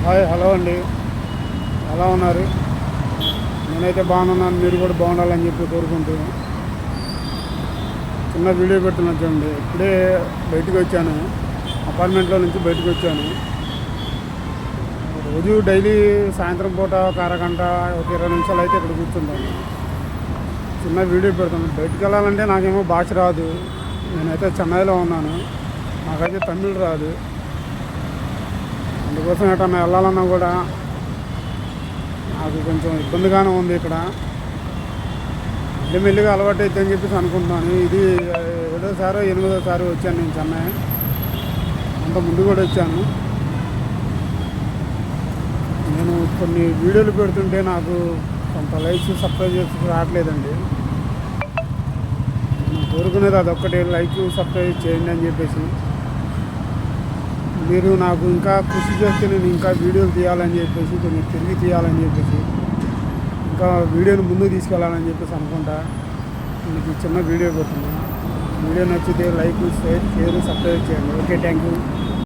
Hi, hello అండి. ఎలా ఉన్నారు? నేనైతే బాగున్నాను. మీరు కూడా బాగుండాలని చెప్పి కోరుకుంటూ చిన్న వీడియో పెడుతున్నాను చూడండి. ఇప్పుడే బయటకు వచ్చాను, అపార్ట్మెంట్లో నుంచి బయటకు వచ్చాను. రోజు డైలీ సాయంత్రం పూట ఒక అరగంట, ఒక 20 నిమిషాలు అయితే ఇక్కడ కూర్చుంటాను. చిన్న వీడియో పెడుతున్నాను. బయటకు వెళ్ళాలంటే నాకేమో భాష రాదు. నేనైతే చెన్నైలో ఉన్నాను, నాకైతే తమిళ్ రాదు. అందుకోసం ఎటన్నా వెళ్ళాలన్నా కూడా నాకు కొంచెం ఇబ్బందిగానే ఉంది. ఇక్కడ మెల్లిమెల్లిగా అలవాటు అయితే అని చెప్పేసి అనుకుంటున్నాను. ఇది 7వ 8వ వచ్చాను నేను చెన్నై. అంత ముందు కూడా వచ్చాను. నేను కొన్ని వీడియోలు పెడుతుంటే నాకు కొంత లైక్స్, సబ్స్క్రైబ్ రావట్లేదండి. నేను కోరుకునేది అదొక్కటి, లైక్ సబ్స్క్రైబ్ చేయండి అని చెప్పేసి. మీరు నాకు ఇంకా కృషి చేస్తే నేను ఇంకా వీడియోలు తీయాలని చెప్పేసి, కొన్ని తిరిగి తీయాలని చెప్పేసి, ఇంకా వీడియోని ముందుకు తీసుకెళ్ళాలని చెప్పేసి అనుకుంటా మీకు చిన్న వీడియో పెడుతున్నాను. వీడియో నచ్చితే లైక్, షేర్, సబ్స్క్రైబ్ చేయండి. Okay, thank you.